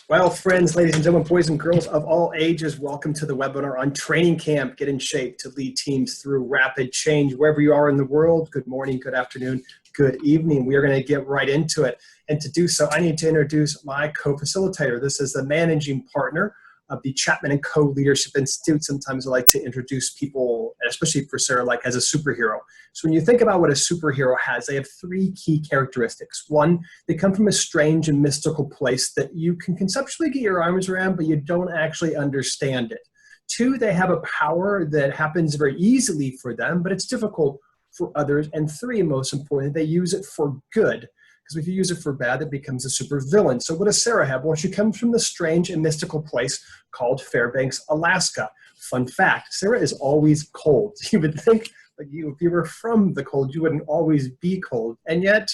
Well, friends, ladies and gentlemen, boys and girls of all ages, welcome to the webinar on Training Camp, Get in Shape to Lead Teams Through Rapid Change. Wherever you are in the world, good morning, good afternoon, good evening. We are going to get right into it. And to do so, I need to introduce my co-facilitator. This is the managing partner of the CHAPMAN&co Leadership Institute. Sometimes I like to introduce people, especially for Sarah, like as a superhero. So when you think about what a superhero has, they have three key characteristics. One, they come from a strange and mystical place that you can conceptually get your arms around, but you don't actually understand it. Two, they have a power that happens very easily for them, but it's difficult for others. And three, most importantly, they use it for good. Because if you use it for bad, it becomes a super villain. So what does Sarah have? Well, she comes from the strange and mystical place called Fairbanks, Alaska. Fun fact, Sarah is always cold. You would think like if you were from the cold, you wouldn't always be cold. And yet,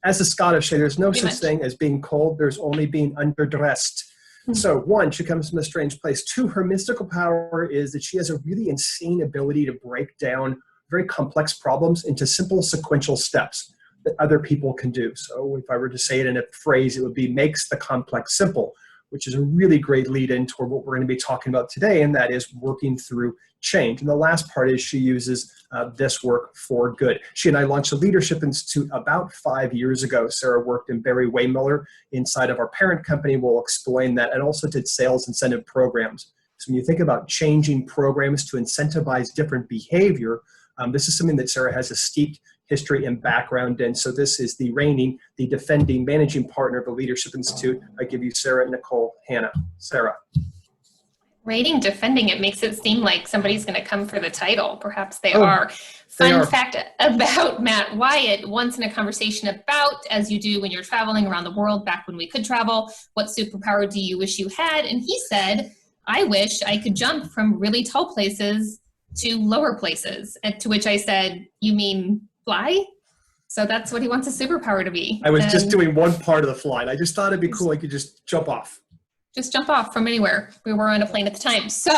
as a Scottish say, there's no such thing as being cold. There's only being underdressed. So one, she comes from a strange place. Two, her mystical power is that she has a really insane ability to break down very complex problems into simple sequential steps that other people can do. So if I were to say it in a phrase, it would be makes the complex simple, which is a really great lead in toward what we're going to be talking about today, and that is working through change. And the last part is she uses this work for good. She and I launched the Leadership Institute about 5 years ago. Sarah worked in Barry Waymiller inside of our parent company. We'll explain that, and also did sales incentive programs. So when you think about changing programs to incentivize different behavior, this is something that Sarah has a steeped history and background in. So this is the reigning, the defending managing partner of the Leadership Institute. I give you Sarah, Nicole, Hannah. Sarah. Reigning, defending, it makes it seem like somebody's going to come for the title. Perhaps they are. Fun fact about Matt Wyatt, once in a conversation about, as you do when you're traveling around the world, back when we could travel, what superpower do you wish you had? And he said, I wish I could jump from really tall places to lower places. And to which I said, you mean fly? So that's what he wants a superpower to be. I was just doing one part of the flight. I just thought it'd be cool. I could just jump off. Just jump off from anywhere. We were on a plane at the time. So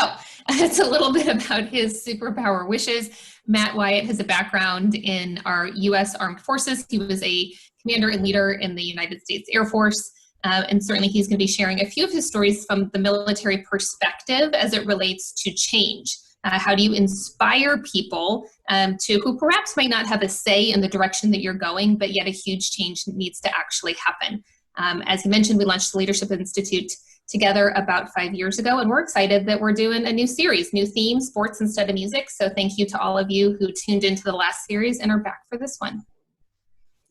it's a little bit about his superpower wishes. Matt Wyatt has a background in our U.S. Armed Forces. He was a commander and leader in the United States Air Force. And certainly he's going to be sharing a few of his stories from the military perspective as it relates to change. How do you inspire people who perhaps might not have a say in the direction that you're going, but yet a huge change needs to actually happen? As he mentioned, we launched the Leadership Institute together about 5 years ago, and we're excited that we're doing a new series, new theme, sports instead of music. So thank you to all of you who tuned into the last series and are back for this one.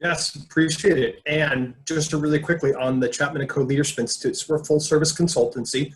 Yes, appreciate it. And just really quickly on the CHAPMAN&co Leadership Institute, so we're a full service consultancy.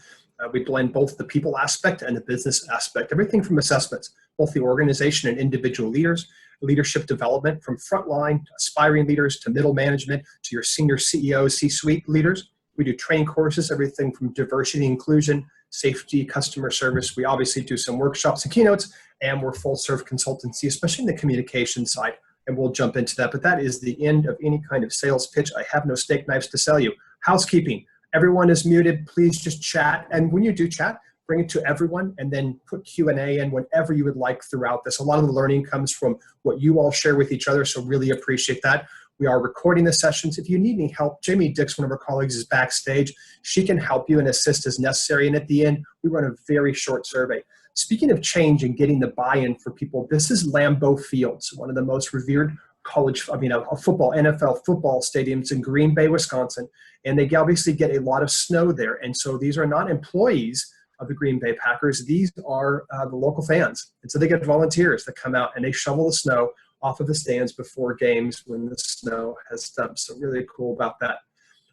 We blend both the people aspect and the business aspect, everything from assessments, both the organization and individual leaders, leadership development from frontline to aspiring leaders to middle management to your senior CEOs, C-suite leaders. We do training courses, everything from diversity, inclusion, safety, customer service. We obviously do some workshops and keynotes, and we're full serve consultancy, especially in the communication side. And we'll jump into that. But that is the end of any kind of sales pitch. I have no steak knives to sell you. Housekeeping. Everyone is muted. Please just chat. And when you do chat, bring it to everyone and then put Q&A in whenever you would like throughout this. A lot of the learning comes from what you all share with each other, so really appreciate that. We are recording the sessions. If you need any help, Jamie Dix, one of our colleagues, is backstage. She can help you and assist as necessary. And at the end, we run a very short survey. Speaking of change and getting the buy-in for people, this is Lambeau Fields, one of the most revered football, NFL football stadiums in Green Bay, Wisconsin. And they obviously get a lot of snow there. And so these are not employees of the Green Bay Packers. These are the local fans. And so they get volunteers that come out and they shovel the snow off of the stands before games when the snow has dumped. So really cool about that.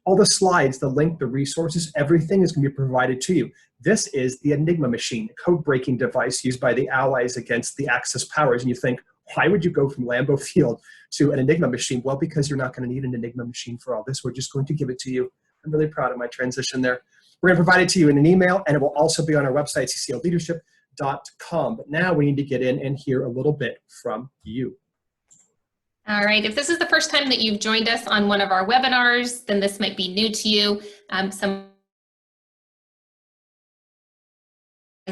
All the slides, the link, the resources, everything is going to be provided to you. This is the Enigma machine, a code-breaking device used by the Allies against the Axis powers. And you think, why would you go from Lambeau Field to an Enigma machine? Well, because you're not going to need an Enigma machine for all this. We're just going to give it to you. I'm really proud of my transition there. We're going to provide it to you in an email, and it will also be on our website, cclleadership.com. But now we need to get in and hear a little bit from you. All right, if this is the first time that you've joined us on one of our webinars, then this might be new to you. As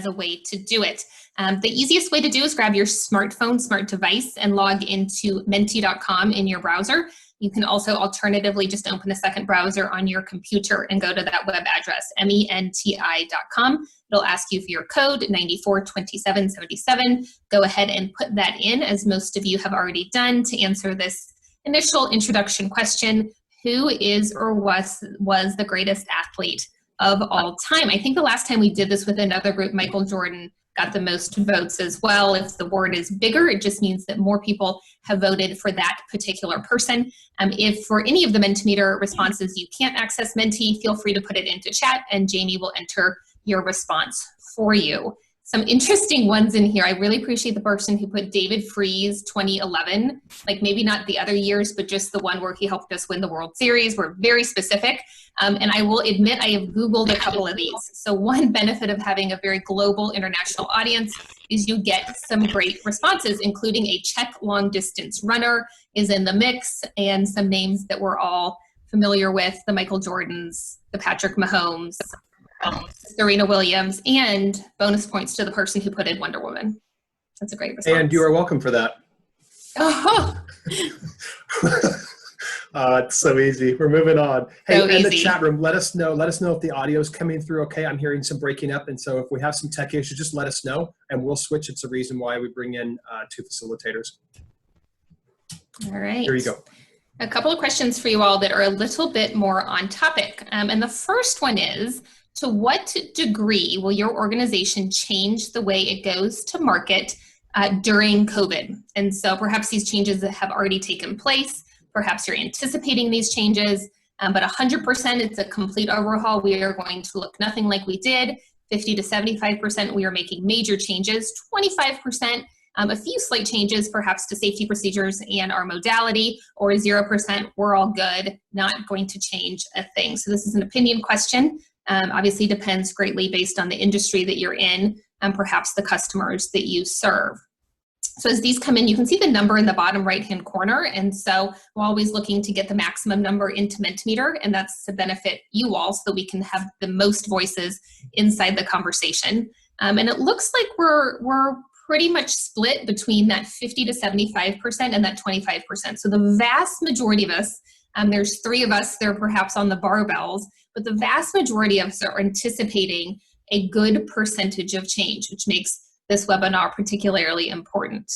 a way to do it. The easiest way to do is grab your smartphone, smart device, and log into menti.com in your browser. You can also alternatively just open a second browser on your computer and go to that web address, menti.com. It'll ask you for your code, 942777. Go ahead and put that in, as most of you have already done, to answer this initial introduction question: who is or was the greatest athlete of all time? I think the last time we did this with another group, Michael Jordan got the most votes as well. If the word is bigger, it just means that more people have voted for that particular person. If for any of the Mentimeter responses you can't access Menti, feel free to put it into chat and Jamie will enter your response for you. Some interesting ones in here. I really appreciate the person who put David Freese 2011, like maybe not the other years, but just the one where he helped us win the World Series. We're very specific. And I will admit I have Googled a couple of these. So one benefit of having a very global international audience is you get some great responses, including a Czech long distance runner is in the mix, and some names that we're all familiar with, the Michael Jordans, the Patrick Mahomes, Serena Williams, and bonus points to the person who put in Wonder Woman. That's a great response. And you are welcome for that. Oh. It's so easy. We're moving on. Hey, So in the easy. chat room, let us know if the audio is coming through okay. I'm hearing some breaking up, and so if we have some tech issues, just let us know, and we'll switch. It's a reason why we bring in two facilitators. All right. Here you go. A couple of questions for you all that are a little bit more on topic. And the first one is, to what degree will your organization change the way it goes to market during COVID? And so perhaps these changes have already taken place. Perhaps you're anticipating these changes, but 100% it's a complete overhaul. We are going to look nothing like we did. 50 to 75%, we are making major changes. 25%, a few slight changes, perhaps to safety procedures and our modality, or 0%, we're all good, not going to change a thing. So this is an opinion question. Obviously depends greatly based on the industry that you're in and perhaps the customers that you serve. So as these come in, you can see the number in the bottom right-hand corner. And so we're always looking to get the maximum number into Mentimeter, and that's to benefit you all so that we can have the most voices inside the conversation. And it looks like we're pretty much split between that 50 to 75% and that 25%. So the vast majority of us, there's three of us, they're perhaps on the barbells, but the vast majority of us are anticipating a good percentage of change, which makes this webinar particularly important.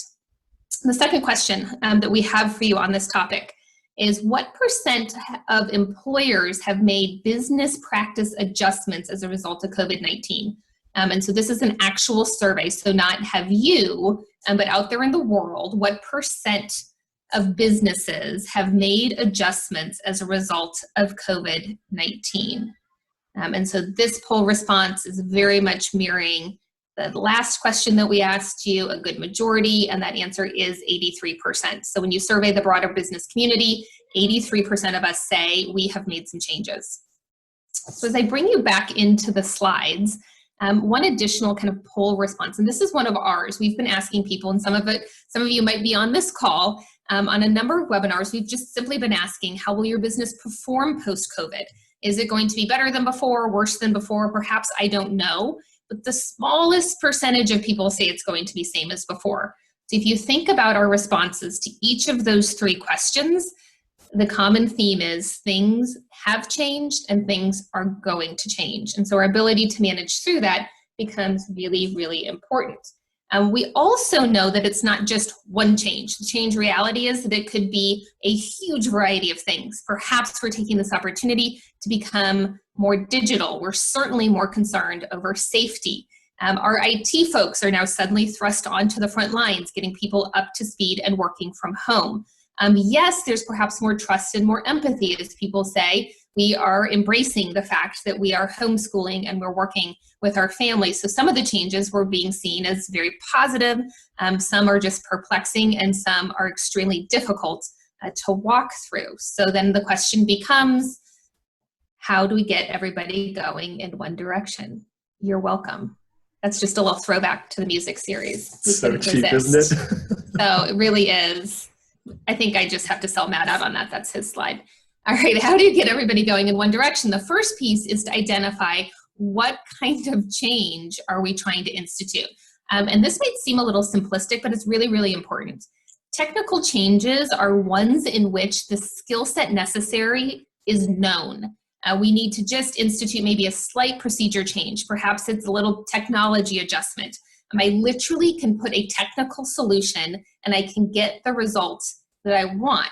The second question that we have for you on this topic is, what percent of employers have made business practice adjustments as a result of COVID-19? And so this is an actual survey, so not have you, but out there in the world, what percent of businesses have made adjustments as a result of COVID-19? And so this poll response is very much mirroring the last question that we asked you, a good majority, and that answer is 83%. So when you survey the broader business community, 83% of us say we have made some changes. So as I bring you back into the slides, one additional kind of poll response, and this is one of ours. We've been asking people, and some of you might be on this call, on a number of webinars, we've just simply been asking, how will your business perform post-COVID? Is it going to be better than before, worse than before? Perhaps, I don't know. But the smallest percentage of people say it's going to be same as before. So if you think about our responses to each of those three questions, the common theme is things have changed and things are going to change. And so our ability to manage through that becomes really, really important. We also know that it's not just one change. The change reality is that it could be a huge variety of things. Perhaps we're taking this opportunity to become more digital. We're certainly more concerned over safety. Our IT folks are now suddenly thrust onto the front lines, getting people up to speed and working from home. Yes, there's perhaps more trust and more empathy, as people say. We are embracing the fact that we are homeschooling and we're working with our families. So some of the changes were being seen as very positive. Some are just perplexing, and some are extremely difficult to walk through. So then the question becomes, how do we get everybody going in one direction? You're welcome. That's just a little throwback to the music series. So cheap, isn't it? So it really is. I think I just have to sell Matt out on that. That's his slide. All right, how do you get everybody going in one direction? The first piece is to identify what kind of change are we trying to institute. And this might seem a little simplistic, but it's really, really important. Technical changes are ones in which the skill set necessary is known. We need to just institute maybe a slight procedure change. Perhaps it's a little technology adjustment. I literally can put a technical solution and I can get the results that I want.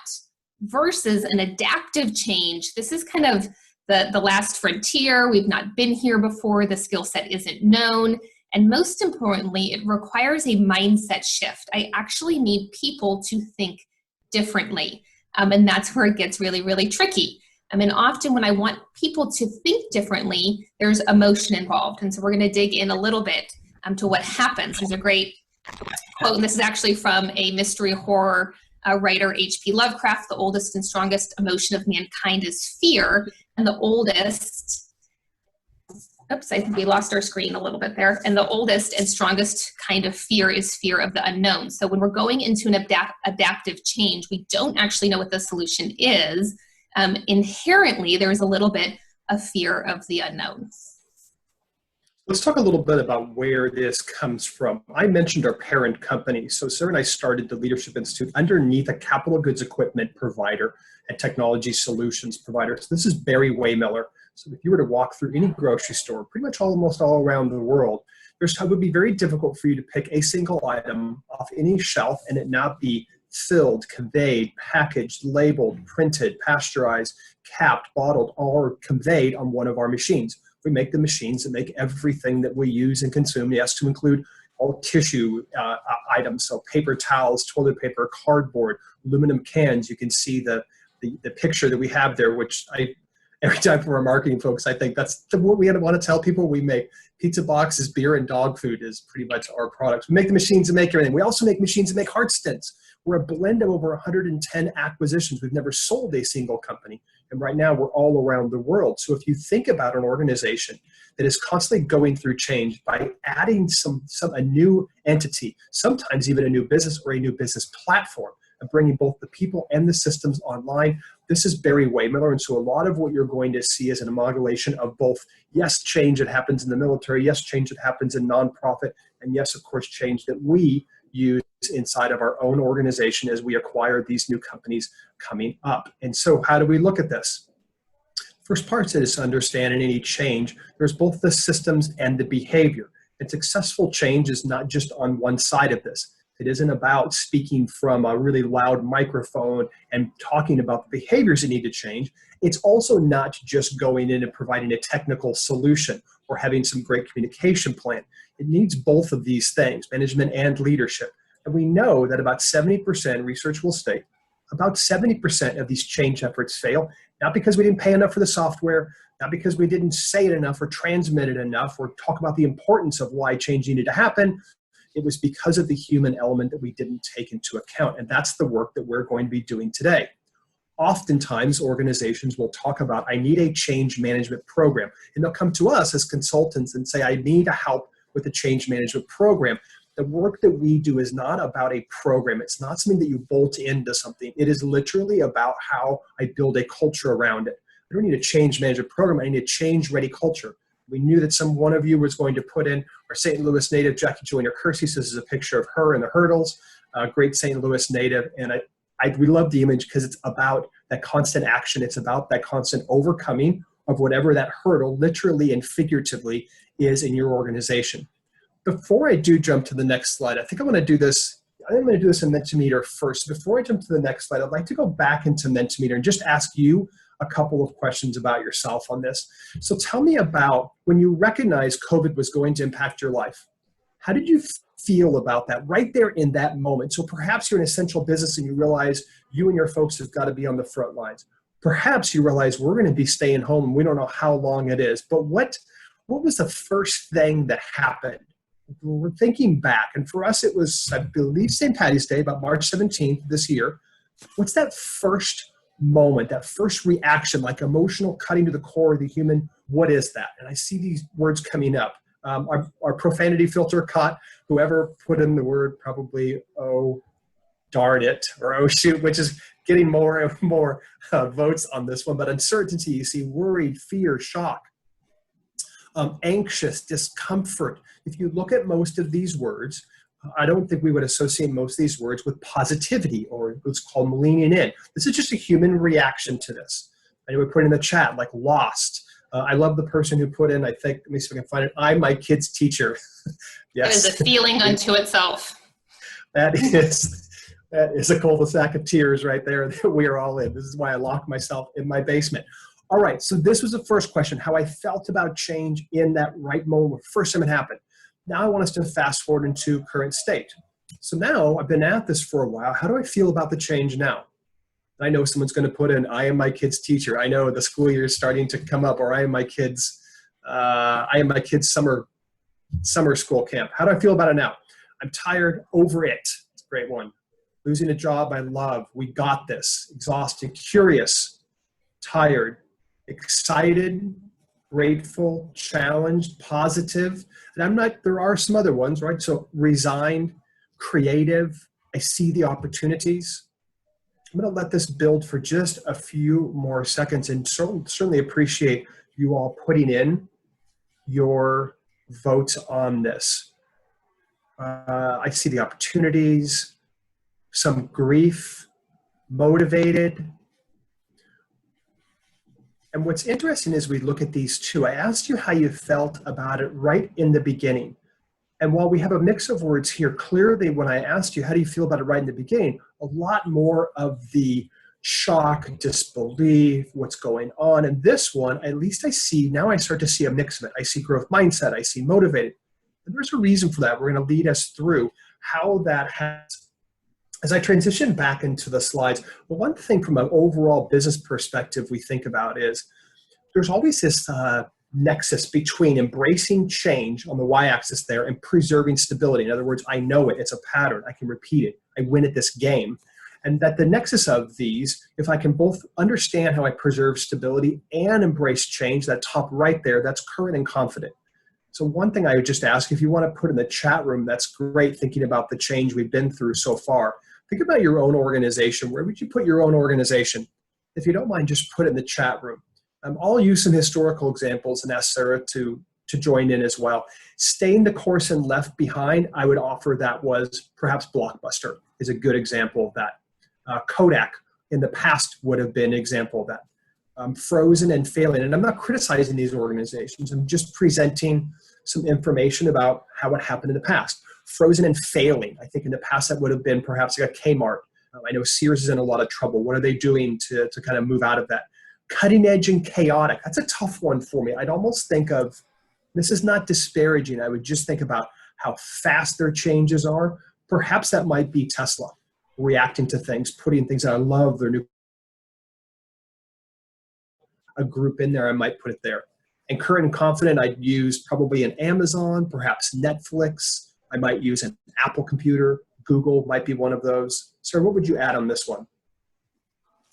Versus an adaptive change, this is kind of the last frontier. We've not been here before. The skill set isn't known. And most importantly, it requires a mindset shift. I actually need people to think differently. And that's where it gets really, really tricky. Often when I want people to think differently, there's emotion involved. And so we're going to dig in a little bit to what happens. There's a great quote, and this is actually from a mystery horror writer, H.P. Lovecraft. The oldest and strongest emotion of mankind is fear. And the oldest, oops, I think we lost our screen a little bit there. And the oldest and strongest kind of fear is fear of the unknown. So when we're going into an adaptive change, we don't actually know what the solution is. Inherently, there's a little bit of fear of the unknown. Let's talk a little bit about where this comes from. I mentioned our parent company. So Sarah and I started the Leadership Institute underneath a capital goods equipment provider and technology solutions provider. So this is Barry Waymiller. So if you were to walk through any grocery store, pretty much almost all around the world, it would be very difficult for you to pick a single item off any shelf and it not be filled, conveyed, packaged, labeled, printed, pasteurized, capped, bottled, or conveyed on one of our machines. We make the machines that make everything that we use and consume, yes, to include all tissue items, so paper towels, toilet paper, cardboard, aluminum cans. You can see the picture that we have there, which every time for our marketing folks, I think that's what we want to tell people. We make pizza boxes, beer, and dog food is pretty much our products. We make the machines that make everything. We also make machines that make heart stents. We're a blend of over 110 acquisitions. We've never sold a single company. And right now we're all around the world. So if you think about an organization that is constantly going through change by adding a new entity, sometimes even a new business or a new business platform, and bringing both the people and the systems online, this is Barry Waymiller. And so a lot of what you're going to see is an amalgamation of both, yes, change that happens in the military, yes, change that happens in nonprofit, and yes, of course, change that we use inside of our own organization as we acquire these new companies coming up. And so how do we look at this? First part is to understand in any change, there's both the systems and the behavior. And successful change is not just on one side of this. It isn't about speaking from a really loud microphone and talking about the behaviors that need to change. It's also not just going in and providing a technical solution or having some great communication plan. It needs both of these things, management and leadership. And we know that about 70%, research will state, about 70% of these change efforts fail, not because we didn't pay enough for the software, not because we didn't say it enough or transmit it enough or talk about the importance of why change needed to happen. It was because of the human element that we didn't take into account. And that's the work that we're going to be doing today. Oftentimes, organizations will talk about, I need a change management program. And they'll come to us as consultants and say, I need help with the change management program. The work that we do is not about a program. It's not something that you bolt into something. It is literally about how I build a culture around it. I don't need a change management program. I need a change-ready culture. We knew that one of you was going to put in our St. Louis native, Jackie Joyner Kersey. So this is a picture of her and the hurdles, great St. Louis native. And we love the image because it's about that constant action. It's about that constant overcoming of whatever that hurdle, literally and figuratively, is in your organization. Before I do jump to the next slide, I think I'm going to do this. I'm going to do this in Mentimeter first. Before I jump to the next slide, I'd like to go back into Mentimeter and just ask you a couple of questions about yourself on this. So tell me about when you recognized COVID was going to impact your life. How did you feel about that right there in that moment? So perhaps you're an essential business and you realize you and your folks have got to be on the front lines. Perhaps you realize we're going to be staying home and we don't know how long it is. But what was the first thing that happened? We're thinking back, and for us it was, I believe, St. Patty's Day, about March 17th this year. What's that first moment, that first reaction, like emotional, cutting to the core of the human? What is that? And I see these words coming up. Our profanity filter caught whoever put in the word probably, oh, darn it, or oh, shoot, which is getting more and more votes on this one. But uncertainty, you see worried, fear, shock, anxious, discomfort. If you look at most of these words, I don't think we would associate most of these words with positivity or what's called leaning in. This is just a human reaction to this. I know we put in the chat, like lost. I love the person who put in, I think, let me see if I can find it, I'm my kid's teacher. Yes. It is a feeling unto itself. That is a cul-de-sac of tears right there that we are all in. This is why I lock myself in my basement. All right, so this was the first question, how I felt about change in that right moment, first time it happened. Now I want us to fast forward into current state. So now I've been at this for a while. How do I feel about the change now? I know someone's going to put in, I am my kid's teacher. I know the school year is starting to come up, or I am my kid's summer school camp. How do I feel about it now? I'm tired, over it. It's a great one. Losing a job I love. We got this. Exhausted, curious, tired, excited, grateful, challenged, positive. And there are some other ones, right? So resigned, creative. I see the opportunities. I'm going to let this build for just a few more seconds and certainly appreciate you all putting in your votes on this. I see the opportunities, some grief, motivated. And what's interesting is we look at these two. I asked you how you felt about it right in the beginning. And while we have a mix of words here, clearly when I asked you, how do you feel about it right in the beginning, a lot more of the shock, disbelief, what's going on. And this one, at least now I start to see a mix of it. I see growth mindset, I see motivated. And there's a reason for that. We're going to lead us through how that has. As I transition back into the slides, well, one thing from an overall business perspective we think about is there's always this nexus between embracing change on the y-axis there and preserving stability. In other words, I know it, it's a pattern, I can repeat it, I win at this game. And that the nexus of these, if I can both understand how I preserve stability and embrace change, that top right there, that's current and confident. So one thing I would just ask, if you want to put in the chat room, that's great, thinking about the change we've been through so far. Think about your own organization. Where would you put your own organization? If you don't mind, just put it in the chat room. I'll use some historical examples and ask Sarah to join in as well. Staying the course and left behind, I would offer that was perhaps Blockbuster is a good example of that. Kodak in the past would have been an example of that. Frozen and failing, and I'm not criticizing these organizations, I'm just presenting some information about how it happened in the past. Frozen and failing, I think in the past that would have been perhaps like a Kmart. I know Sears is in a lot of trouble. What are they doing to kind of move out of that? Cutting edge and chaotic, that's a tough one for me. I'd almost think of, this is not disparaging, I would just think about how fast their changes are. Perhaps that might be Tesla, reacting to things, putting things out. I love their new, a group in there, I might put it there. And current and confident, I'd use probably an Amazon, perhaps Netflix. I might use an Apple computer. Google might be one of those. Sarah, what would you add on this one?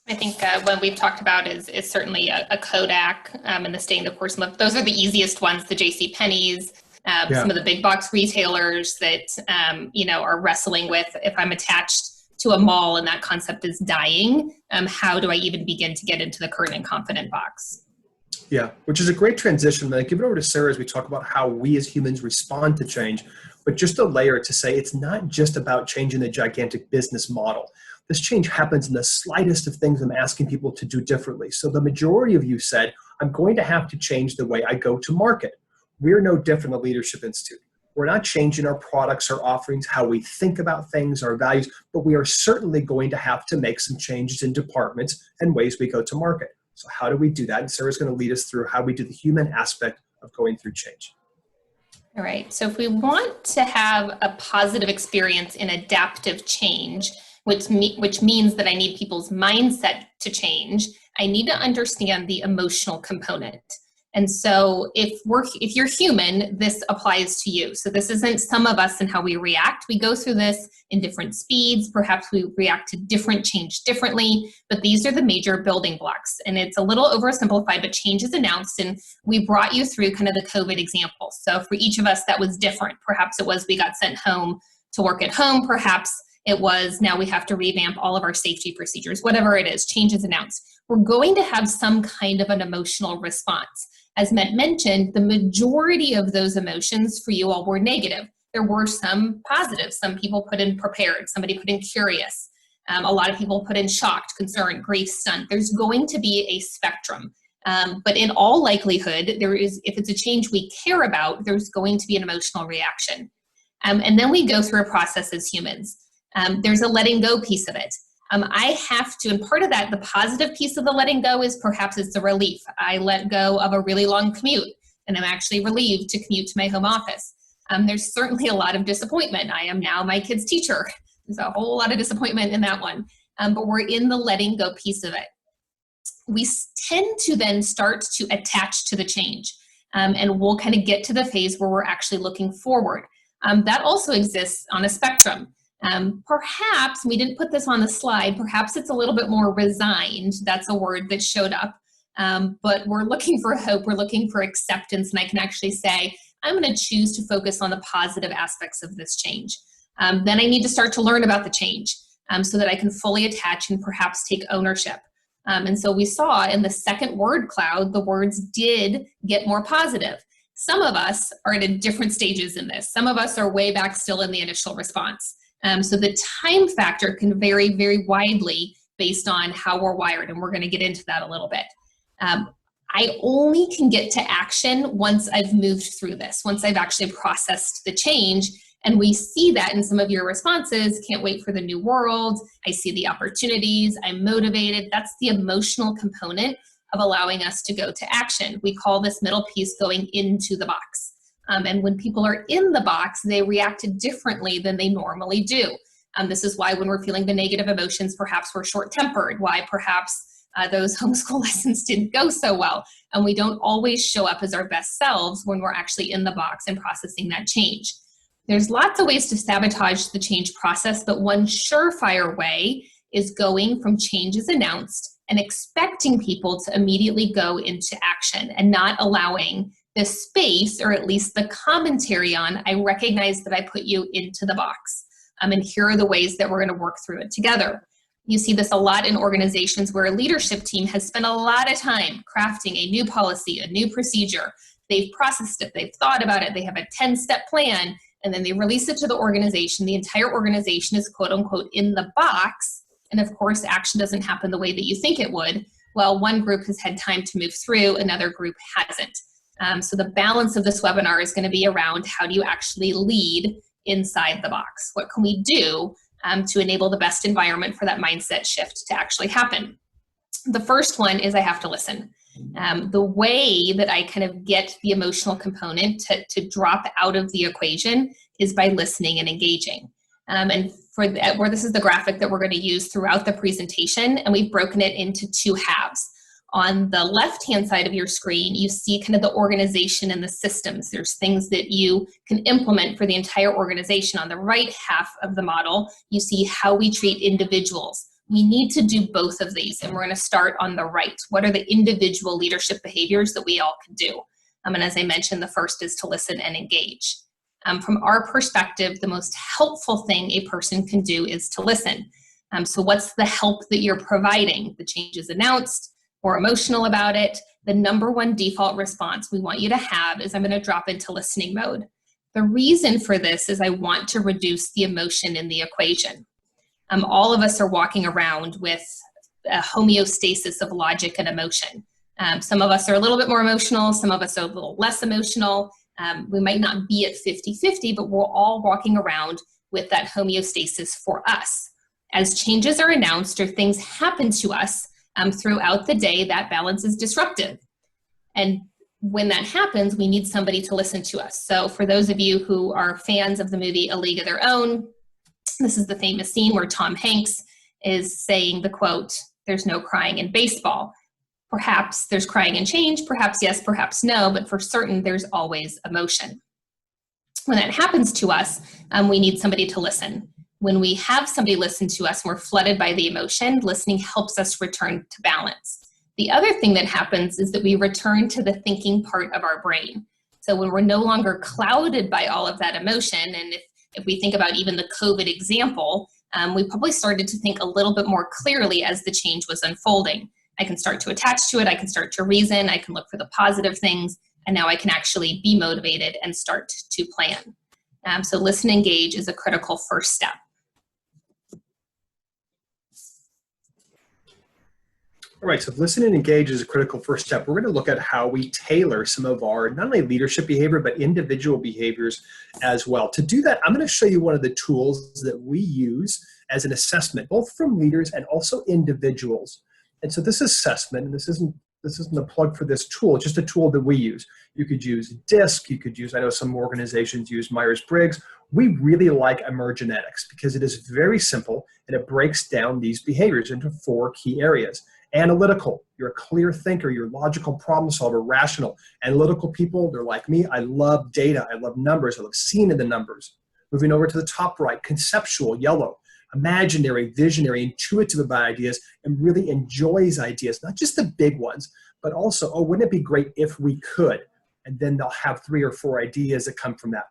I think what we've talked about is certainly a Kodak and the staying the course. Those are the easiest ones, the JCPenney's, some of the big box retailers that, are wrestling with, if I'm attached to a mall and that concept is dying, how do I even begin to get into the current and confident box? Yeah, which is a great transition. Then I give it over to Sarah as we talk about how we as humans respond to change, but just a layer to say it's not just about changing the gigantic business model. This change happens in the slightest of things I'm asking people to do differently. So the majority of you said, I'm going to have to change the way I go to market. We're no different than the Leadership Institute. We're not changing our products, our offerings, how we think about things, our values, but we are certainly going to have to make some changes in departments and ways we go to market. So how do we do that? And Sarah's going to lead us through how we do the human aspect of going through change. All right, so if we want to have a positive experience in adaptive change, which means that I need people's mindset to change, I need to understand the emotional component. And so if you're human, this applies to you. So this isn't some of us and how we react. We go through this in different speeds. Perhaps we react to different change differently, but these are the major building blocks. And it's a little oversimplified, but change is announced. And we brought you through kind of the COVID example. So for each of us, that was different. Perhaps it was we got sent home to work at home. Perhaps it was now we have to revamp all of our safety procedures. Whatever it is, change is announced. We're going to have some kind of an emotional response. As Matt mentioned, the majority of those emotions for you all were negative. there were some positives. Some people put in prepared, somebody put in curious. A lot of people put in shocked, concerned, grief, stunned. There's going to be a spectrum. But in all likelihood, if it's a change we care about, there's going to be an emotional reaction. And then we go through a process as humans. There's a letting go piece of it. I have to, and part of that, the positive piece of the letting go is perhaps it's a relief. I let go of a really long commute, and I'm actually relieved to commute to my home office. There's certainly a lot of disappointment. I am now my kid's teacher. There's a whole lot of disappointment in that one. But we're in the letting go piece of it. We tend to then start to attach to the change. And we'll kind of get to the phase where we're actually looking forward. That also exists on a spectrum. Perhaps, we didn't put this on the slide, perhaps it's a little bit more resigned. That's a word that showed up. But we're looking for hope, we're looking for acceptance, and I can actually say, I'm going to choose to focus on the positive aspects of this change. Then I need to start to learn about the change so that I can fully attach and perhaps take ownership. And so we saw in the second word cloud, the words did get more positive. Some of us are at different stages in this. Some of us are way back still in the initial response. So the time factor can vary very widely based on how we're wired, and we're going to get into that a little bit. I only can get to action once I've moved through this, once I've actually processed the change. And we see that in some of your responses. Can't wait for the new world. I see the opportunities. I'm motivated. That's the emotional component of allowing us to go to action. We call this middle piece going into the box. And when people are in the box, they react differently than they normally do. This is why when we're feeling the negative emotions, perhaps we're short-tempered, why perhaps those homeschool lessons didn't go so well. And we don't always show up as our best selves when we're actually in the box and processing that change. There's lots of ways to sabotage the change process, but one surefire way is going from change as announced and expecting people to immediately go into action and not allowing the space, or at least the commentary on, I recognize that I put you into the box. And here are the ways that we're going to work through it together. You see this a lot in organizations where a leadership team has spent a lot of time crafting a new policy, a new procedure. They've processed it, they've thought about it, they have a 10-step plan, and then they release it to the organization. The entire organization is quote unquote in the box. And of course, action doesn't happen the way that you think it would. Well, one group has had time to move through, another group hasn't. So the balance of this webinar is going to be around how do you actually lead inside the box? What can we do to enable the best environment for that mindset shift to actually happen? The first one is I have to listen. The way that I kind of get the emotional component to drop out of the equation is by listening and engaging. And for where this is the graphic that we're going to use throughout the presentation, and we've broken it into two halves. On the left-hand side of your screen, you see kind of the organization and the systems. There's things that you can implement for the entire organization. On the right half of the model, you see how we treat individuals. We need to do both of these, and we're going to start on the right. What are the individual leadership behaviors that we all can do? And as I mentioned, the first is to listen and engage. From our perspective, the most helpful thing a person can do is to listen. So what's the help that you're providing? The change is announced. We're emotional about it. The number one default response we want you to have is I'm going to drop into listening mode. The reason for this is I want to reduce the emotion in the equation. All of us are walking around with a homeostasis of logic and emotion. Some of us are a little bit more emotional. Some of us are a little less emotional. We might not be at 50-50, but we're all walking around with that homeostasis for us. As changes are announced or things happen to us throughout the day, that balance is disruptive. And when that happens, we need somebody to listen to us. So for those of you who are fans of the movie A League of Their Own, this is the famous scene where Tom Hanks is saying the quote, "There's no crying in baseball." Perhaps there's crying in change, perhaps yes, perhaps no, but for certain there's always emotion. When that happens to us, we need somebody to listen. When we have somebody listen to us and we're flooded by the emotion, listening helps us return to balance. The other thing that happens is that we return to the thinking part of our brain. So when we're no longer clouded by all of that emotion, and if we think about even the COVID example, we probably started to think a little bit more clearly as the change was unfolding. I can start to attach to it, I can start to reason, I can look for the positive things, and now I can actually be motivated and start to plan. So listen, engage is a critical first step. All right, so if listen and engage is a critical first step, we're going to look at how we tailor some of our not only leadership behavior, but individual behaviors as well. To do that, I'm going to show you one of the tools that we use as an assessment, both from leaders and also individuals. And so this assessment, and this isn't a plug for this tool, it's just a tool that we use. You could use DISC, you could use, I know some organizations use Myers-Briggs. We really like Emergenetics because it is very simple and it breaks down these behaviors into 4 key areas. Analytical, you're a clear thinker, you're a logical problem solver. Rational, analytical people, they're like me. I love data, I love numbers, I love seeing in the numbers. Moving over to the top right, conceptual, yellow, imaginary, visionary, intuitive about ideas, and really enjoys ideas, not just the big ones, but also, oh, wouldn't it be great if we could? And then they'll have 3 or 4 ideas that come from that.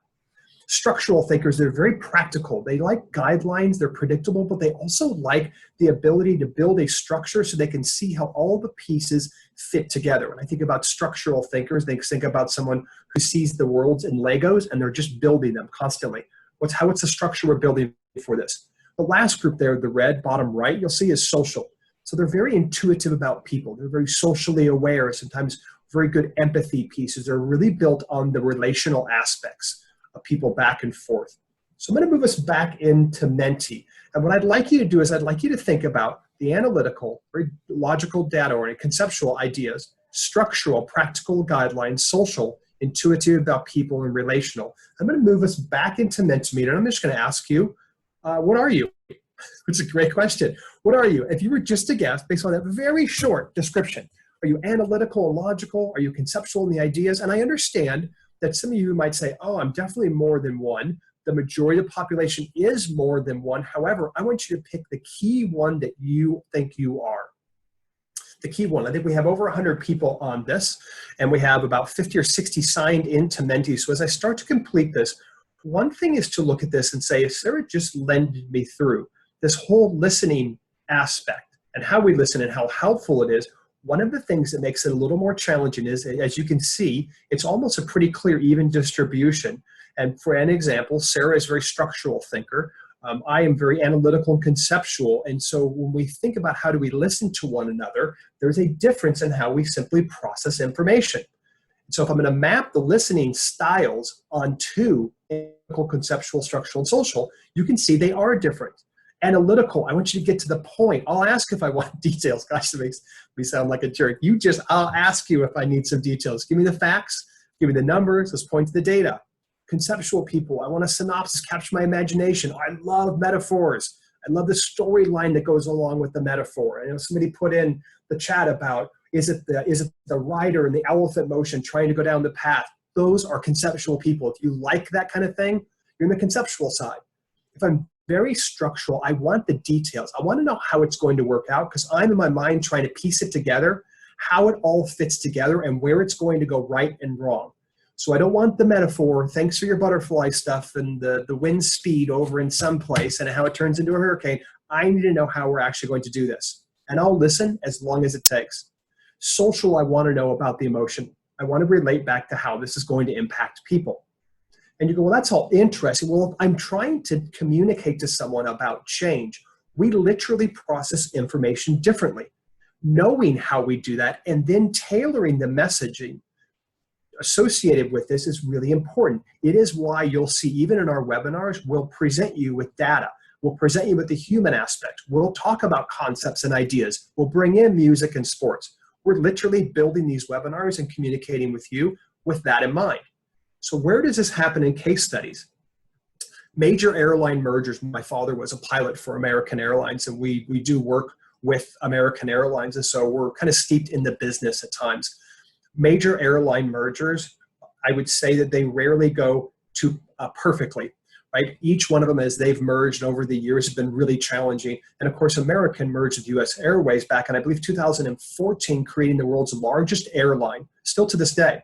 Structural thinkers, they're very practical. They like guidelines, they're predictable, but they also like the ability to build a structure so they can see how all the pieces fit together. When I think about structural thinkers, they think about someone who sees the world in Legos and they're just building them constantly. What's the structure we're building for this? The last group there, the red, bottom right, you'll see is social. So they're very intuitive about people. They're very socially aware, sometimes very good empathy pieces. They're really built on the relational aspects of people back and forth. So I'm going to move us back into Menti. And what I'd like you to do is I'd like you to think about the analytical, very logical, data-oriented, conceptual ideas, structural, practical guidelines, social, intuitive about people, and relational. I'm going to move us back into Mentimeter, and I'm just going to ask you, what are you? It's a great question. What are you? If you were just to guess, based on that very short description, are you analytical and logical? Are you conceptual in the ideas? And I understand that some of you might say, oh, I'm definitely more than one. The majority of the population is more than one. However, I want you to pick the key one that you think you are. The key one. I think we have over 100 people on this, and we have about 50 or 60 signed into Menti. So as I start to complete this, one thing is to look at this and say, if Sarah just led me through this whole listening aspect and how we listen and how helpful it is, one of the things that makes it a little more challenging is, as you can see, it's almost a pretty clear, even distribution. And for an example, Sarah is a very structural thinker. I am very analytical and conceptual. And so when we think about how do we listen to one another, there's a difference in how we simply process information. So if I'm going to map the listening styles onto analytical, conceptual, structural, and social, you can see they are different. Analytical, I want you to get to the point. I'll ask if I want details. Gosh, that makes me sound like a jerk. I'll ask you if I need some details. Give me the facts, give me the numbers, let's point to the data. Conceptual people, I want a synopsis, capture my imagination. I love metaphors. I love the storyline that goes along with the metaphor. I know somebody put in the chat about, is it the rider in the elephant motion trying to go down the path? Those are conceptual people. If you like that kind of thing, you're in the conceptual side. If I'm very structural, I want the details. I want to know how it's going to work out because I'm in my mind trying to piece it together, how it all fits together and where it's going to go right and wrong. So I don't want the metaphor, thanks for your butterfly stuff and the wind speed over in some place and how it turns into a hurricane. I need to know how we're actually going to do this. And I'll listen as long as it takes. Social, I want to know about the emotion. I want to relate back to how this is going to impact people. And you go, well, that's all interesting. Well, if I'm trying to communicate to someone about change, we literally process information differently. Knowing how we do that and then tailoring the messaging associated with this is really important. It is why you'll see, even in our webinars, we'll present you with data. We'll present you with the human aspect. We'll talk about concepts and ideas. We'll bring in music and sports. We're literally building these webinars and communicating with you with that in mind. So where does this happen in case studies? Major airline mergers. My father was a pilot for American Airlines, and we do work with American Airlines, and so we're kind of steeped in the business at times. Major airline mergers, I would say that they rarely go to perfectly, right? Each one of them, as they've merged over the years, has been really challenging. And of course, American merged with US Airways back in, I believe, 2014, creating the world's largest airline, still to this day.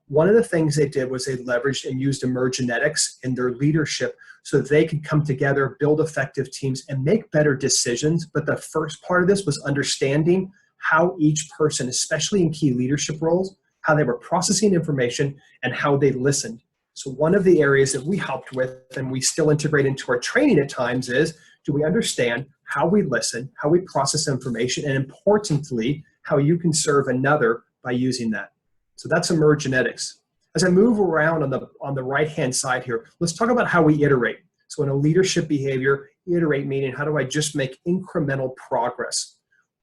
One of the things they did was they leveraged and used Emergenetics in their leadership so that they could come together, build effective teams, and make better decisions. But the first part of this was understanding how each person, especially in key leadership roles, how they were processing information and how they listened. So one of the areas that we helped with and we still integrate into our training at times is, do we understand how we listen, how we process information, and importantly, how you can serve another by using that? So that's emerge genetics. As I move around on the right-hand side here, let's talk about how we iterate. So in a leadership behavior, iterate meaning how do I just make incremental progress?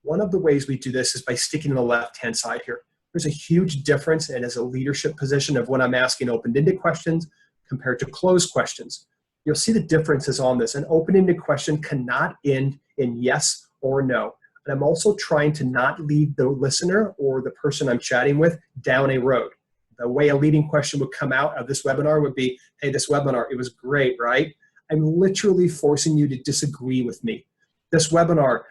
One of the ways we do this is by sticking to the left-hand side here. There's a huge difference and as a leadership position of when I'm asking open-ended questions compared to closed questions. You'll see the differences on this. An open-ended question cannot end in yes or no. And I'm also trying to not lead the listener or the person I'm chatting with down a road. The way a leading question would come out of this webinar would be, hey, this webinar, it was great, right? I'm literally forcing you to disagree with me. This webinar,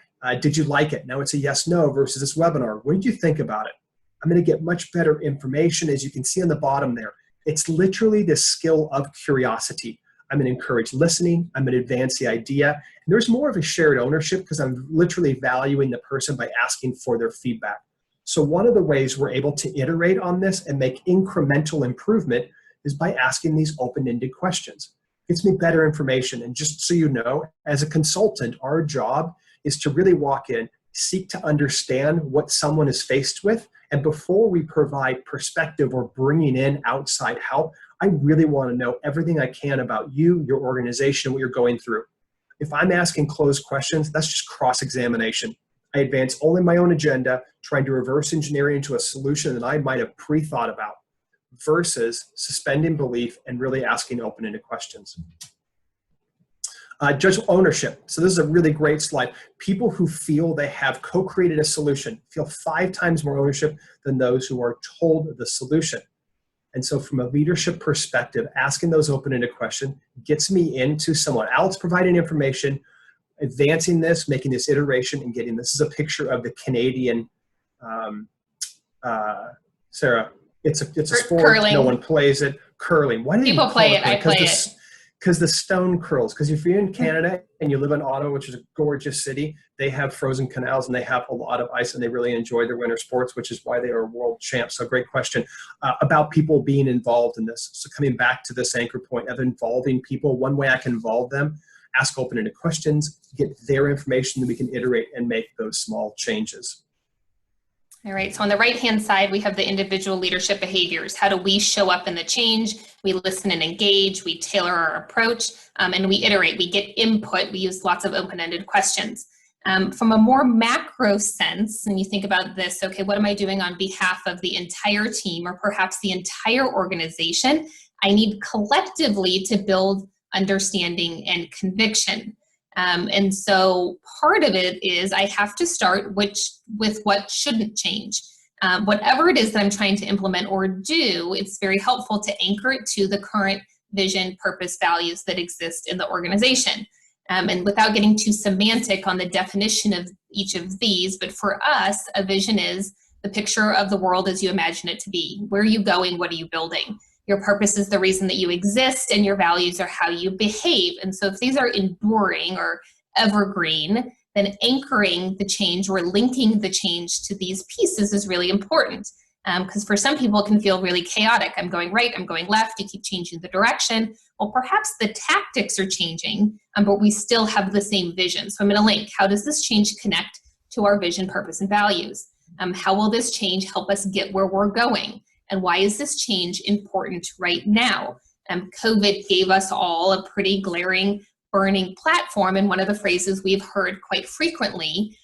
did you like it? Now it's a yes, no versus this webinar. What did you think about it? I'm going to get much better information, as you can see on the bottom there. It's literally the skill of curiosity. I'm going to encourage listening. I'm going to advance the idea. And there's more of a shared ownership because I'm literally valuing the person by asking for their feedback. So one of the ways we're able to iterate on this and make incremental improvement is by asking these open-ended questions. It gives me better information. And just so you know, as a consultant, our job is to really walk in, seek to understand what someone is faced with. And before we provide perspective or bringing in outside help, I really want to know everything I can about you, your organization, what you're going through. If I'm asking closed questions, that's just cross-examination. I advance only my own agenda, trying to reverse engineer into a solution that I might have pre-thought about, versus suspending belief and really asking open-ended questions. Judge ownership. So this is a really great slide. People who feel they have co-created a solution feel 5 times more ownership than those who are told the solution. And so from a leadership perspective, asking those open-ended questions gets me into someone else providing information, advancing this, making this iteration, and getting this. Is a picture of the Canadian, Sarah, it's a sport, curling. No one plays it, curling. Why do people play it? I play it. Because the stone curls. Because if you're in Canada and you live in Ottawa, which is a gorgeous city, they have frozen canals and they have a lot of ice and they really enjoy their winter sports, which is why they are world champs. So great question about people being involved in this. So coming back to this anchor point of involving people, one way I can involve them, ask open-ended questions, get their information, then we can iterate and make those small changes. All right, so on the right-hand side, we have the individual leadership behaviors. How do we show up in the change? We listen and engage, we tailor our approach, and we iterate. We get input, we use lots of open-ended questions. From a more macro sense, and you think about this, okay, what am I doing on behalf of the entire team or perhaps the entire organization? I need collectively to build understanding and conviction. And so part of it is I have to start with what shouldn't change. Whatever it is that I'm trying to implement or do, it's very helpful to anchor it to the current vision, purpose, values that exist in the organization. And without getting too semantic on the definition of each of these, but for us, a vision is the picture of the world as you imagine it to be. Where are you going? What are you building? Your purpose is the reason that you exist, and your values are how you behave. And so if these are enduring or evergreen, then anchoring the change or linking the change to these pieces is really important. Because for some people, it can feel really chaotic. I'm going right, I'm going left, you keep changing the direction. Well, perhaps the tactics are changing, but we still have the same vision. So I'm going to link, how does this change connect to our vision, purpose, and values? How will this change help us get where we're going? And why is this change important right now? COVID gave us all a pretty glaring, burning platform. And one of the phrases we've heard quite frequently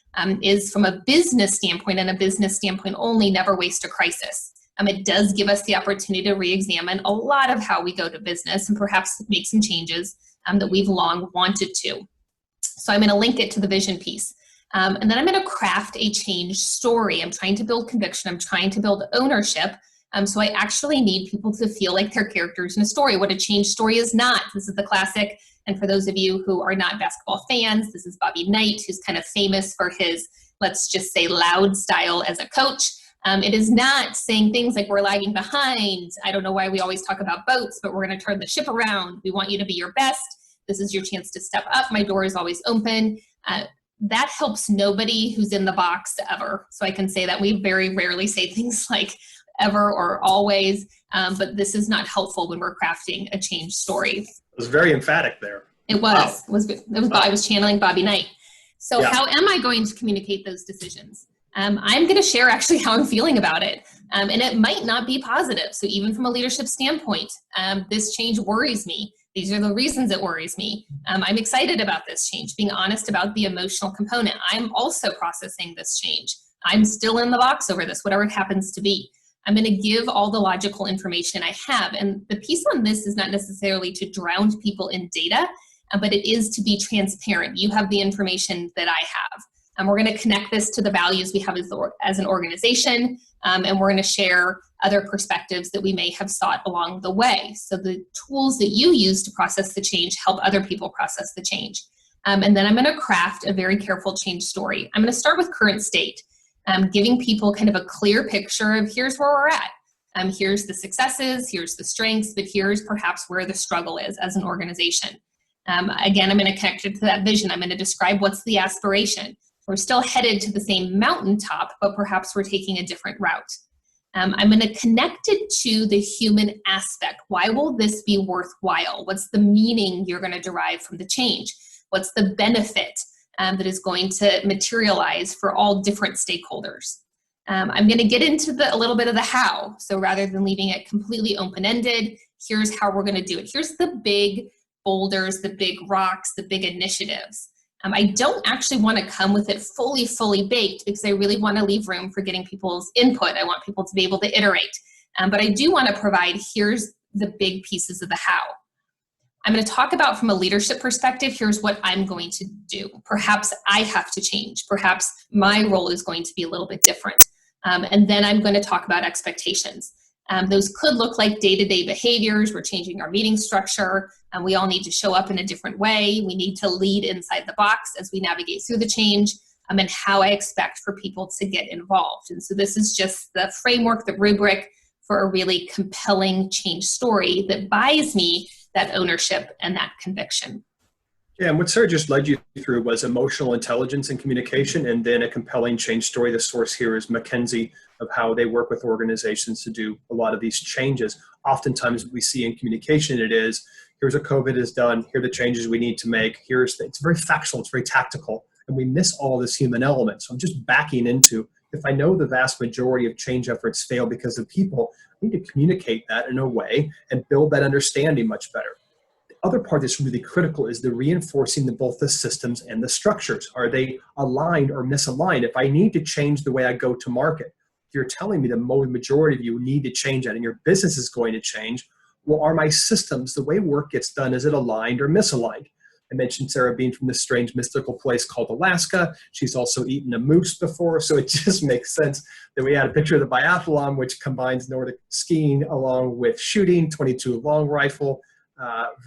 is from a business standpoint, and a business standpoint only, never waste a crisis. It does give us the opportunity to re-examine a lot of how we go to business and perhaps make some changes that we've long wanted to. So I'm going to link it to the vision piece. And then I'm going to craft a change story. I'm trying to build conviction. I'm trying to build ownership. So I actually need people to feel like they're characters in a story. What a change story is not. This is the classic. And for those of you who are not basketball fans, this is Bobby Knight, who's kind of famous for his, let's just say, loud style as a coach. It is not saying things like we're lagging behind. I don't know why we always talk about boats, but we're going to turn the ship around. We want you to be your best. This is your chance to step up. My door is always open. That helps nobody who's in the box ever. So I can say that we very rarely say things like, ever or always, but this is not helpful when we're crafting a change story. It was very emphatic there. It was. Wow. I was channeling Bobby Knight. So how am I going to communicate those decisions? I'm going to share actually how I'm feeling about it. And it might not be positive. So even from a leadership standpoint, this change worries me. These are the reasons it worries me. I'm excited about this change, being honest about the emotional component. I'm also processing this change. I'm still in the box over this, whatever it happens to be. I'm going to give all the logical information I have. And the piece on this is not necessarily to drown people in data, but it is to be transparent. You have the information that I have. And we're going to connect this to the values we have as an organization, and we're going to share other perspectives that we may have sought along the way. So the tools that you use to process the change help other people process the change. And then I'm going to craft a very careful change story. I'm going to start with current state, giving people kind of a clear picture of here's where we're at. Here's the successes, here's the strengths, but here's perhaps where the struggle is as an organization. Again, I'm going to connect it to that vision. I'm going to describe what's the aspiration. We're still headed to the same mountaintop, but perhaps we're taking a different route. I'm going to connect it to the human aspect. Why will this be worthwhile? What's the meaning you're going to derive from the change? What's the benefit that is going to materialize for all different stakeholders? I'm going to get into a little bit of the how. So rather than leaving it completely open-ended, here's how we're going to do it. Here's the big boulders, the big rocks, the big initiatives. I don't actually want to come with it fully baked because I really want to leave room for getting people's input. I want people to be able to iterate. But I do want to provide, here's the big pieces of the how. I'm going to talk about from a leadership perspective, here's what I'm going to do. Perhaps I have to change. Perhaps my role is going to be a little bit different. And then I'm going to talk about expectations. Those could look like day-to-day behaviors. We're changing our meeting structure. We all need to show up in a different way. We need to lead inside the box as we navigate through the change, and how I expect for people to get involved. And so this is just the framework, the rubric for a really compelling change story that buys me that ownership and that conviction. Yeah, and what Sarah just led you through was emotional intelligence and communication, and then a compelling change story. The source here is McKinsey, of how they work with organizations to do a lot of these changes. Oftentimes we see in communication, it is, here's what COVID has done, here are the changes we need to make, it's very factual, it's very tactical, and we miss all this human element. So I'm just backing into, if I know the vast majority of change efforts fail because of people, I need to communicate that in a way and build that understanding much better. Other part that's really critical is the reinforcing both the systems and the structures. Are they aligned or misaligned? If I need to change the way I go to market, if you're telling me the majority of you need to change that and your business is going to change, well, are my systems, the way work gets done, is it aligned or misaligned? I mentioned Sarah being from this strange mystical place called Alaska. She's also eaten a moose before, so it just makes sense that we had a picture of the biathlon, which combines Nordic skiing along with shooting, 22 long rifle,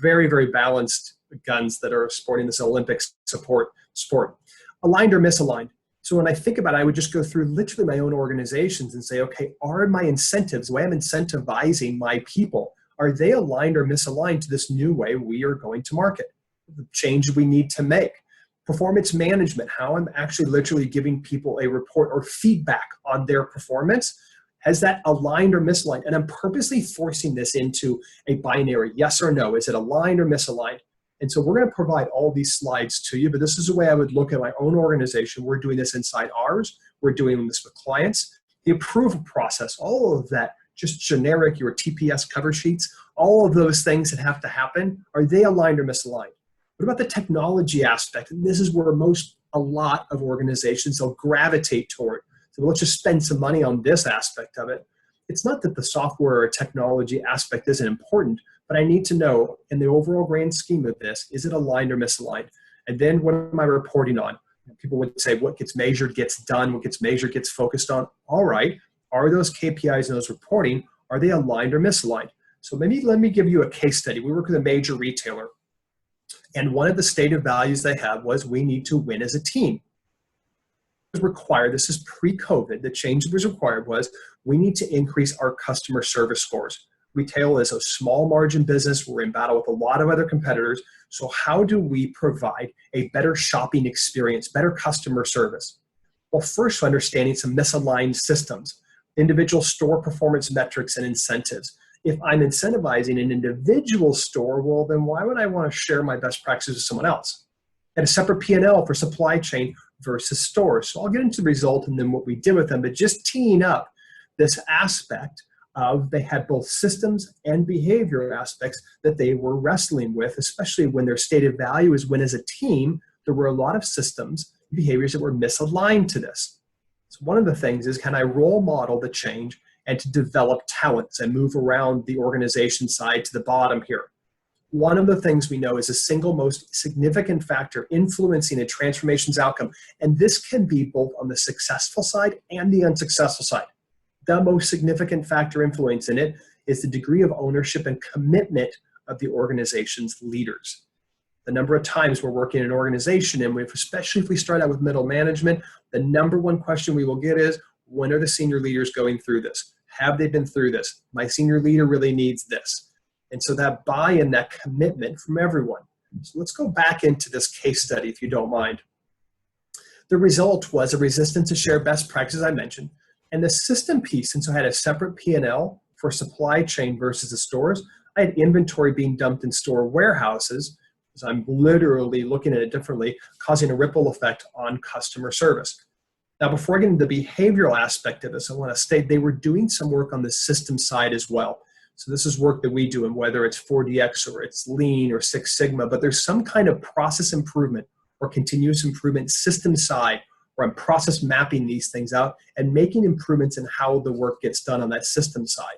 very, very balanced guns that are sporting this Olympic sport. Aligned or misaligned? So when I think about it, I would just go through literally my own organizations and say, okay, are my incentives, the way I'm incentivizing my people, are they aligned or misaligned to this new way we are going to market? The change we need to make. Performance management, how I'm actually literally giving people a report or feedback on their performance. Has that aligned or misaligned? And I'm purposely forcing this into a binary, yes or no. Is it aligned or misaligned? And so we're going to provide all these slides to you, but this is the way I would look at my own organization. We're doing this inside ours. We're doing this with clients. The approval process, all of that, just generic, your TPS cover sheets, all of those things that have to happen, are they aligned or misaligned? What about the technology aspect? And this is where a lot of organizations, they'll gravitate toward. So let's just spend some money on this aspect of it. It's not that the software or technology aspect isn't important, but I need to know in the overall grand scheme of this, is it aligned or misaligned? And then what am I reporting on? People would say what gets measured gets done, what gets measured gets focused on. All right, are those KPIs and those reporting, are they aligned or misaligned? So maybe let me give you a case study. We work with a major retailer, and one of the stated values they have was we need to win as a team. Required, this is pre-COVID, the change that was required was we need to increase our customer service scores. Retail is a small margin business. We're in battle with a lot of other competitors. So how do we provide a better shopping experience, better customer service? Well, first, understanding some misaligned systems. individual store performance metrics and incentives. If I'm incentivizing an individual store, well, then why would I want to share my best practices with someone else? And a separate P&L for supply chain versus stores. So I'll get into the result and then what we did with them, but just teeing up this aspect of they had both systems and behavior aspects that they were wrestling with, especially when their stated value is when as a team, there were a lot of systems and behaviors that were misaligned to this. So one of the things is, can I role model the change and to develop talents and move around the organization side to the bottom here? One of the things we know is the single most significant factor influencing a transformation's outcome, and this can be both on the successful side and the unsuccessful side. The most significant factor influencing it is the degree of ownership and commitment of the organization's leaders. The number of times we're working in an organization, and especially if we start out with middle management, the number one question we will get is, when are the senior leaders going through this? Have they been through this? My senior leader really needs this. And so that buy-in, that commitment from everyone. So let's go back into this case study, if you don't mind. The result was a resistance to share best practices, I mentioned, and the system piece. Since I had a separate P&L for supply chain versus the stores, I had inventory being dumped in store warehouses, because I'm literally looking at it differently, causing a ripple effect on customer service. Now, before I get into the behavioral aspect of this, I want to state they were doing some work on the system side as well. So this is work that we do, and whether it's 4DX or it's Lean or Six Sigma, but there's some kind of process improvement or continuous improvement system side where I'm process mapping these things out and making improvements in how the work gets done on that system side.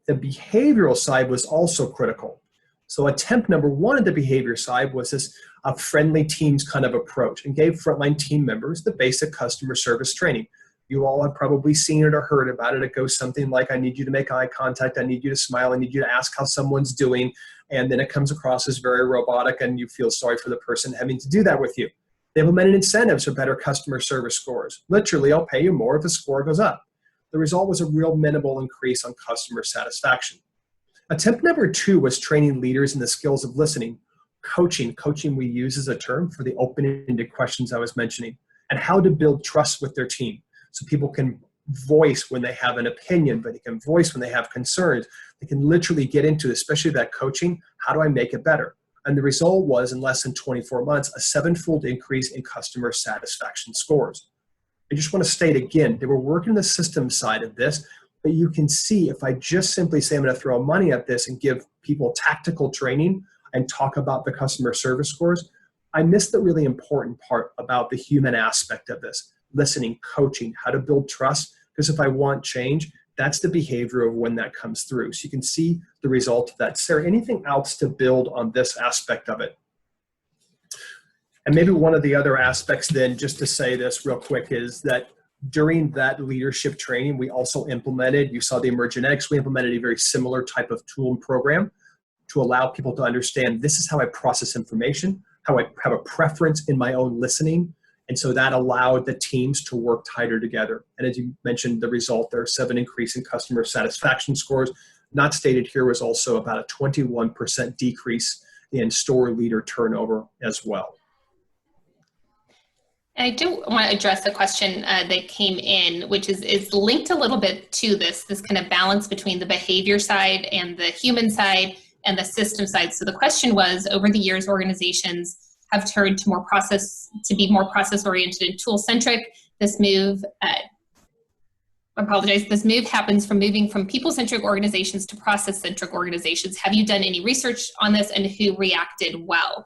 The behavioral side was also critical. So attempt number one at the behavior side was this friendly teams kind of approach, and gave frontline team members the basic customer service training. You all have probably seen it or heard about it. It goes something like, I need you to make eye contact, I need you to smile, I need you to ask how someone's doing, and then it comes across as very robotic and you feel sorry for the person having to do that with you. They implemented incentives for better customer service scores. Literally, I'll pay you more if the score goes up. The result was a real minimal increase on customer satisfaction. Attempt number two was training leaders in the skills of listening. Coaching we use as a term for the open-ended questions I was mentioning, and how to build trust with their team. So people can voice when they have an opinion, but they can voice when they have concerns. They can literally get into, especially that coaching, how do I make it better? And the result was, in less than 24 months, a 7-fold increase in customer satisfaction scores. I just want to state again, they were working the system side of this, but you can see if I just simply say I'm going to throw money at this and give people tactical training and talk about the customer service scores, I missed the really important part about the human aspect of this. Listening, coaching, how to build trust, because if I want change, that's the behavior of when that comes through. So you can see the result of that. Sarah, anything else to build on this aspect of it? And maybe one of the other aspects then, just to say this real quick, is that during that leadership training, we also implemented, you saw the Emergenetics, we implemented a very similar type of tool and program to allow people to understand this is how I process information, how I have a preference in my own listening. And so that allowed the teams to work tighter together. And as you mentioned, the result there, 7 increase in customer satisfaction scores. Not stated here was also about a 21% decrease in store leader turnover as well. And I do want to address a question that came in, which is linked a little bit to this kind of balance between the behavior side and the human side and the system side. So the question was, over the years, organizations have turned to be more process oriented and tool centric. This move, this move happens from moving from people centric organizations to process centric organizations. Have you done any research on this, and who reacted well?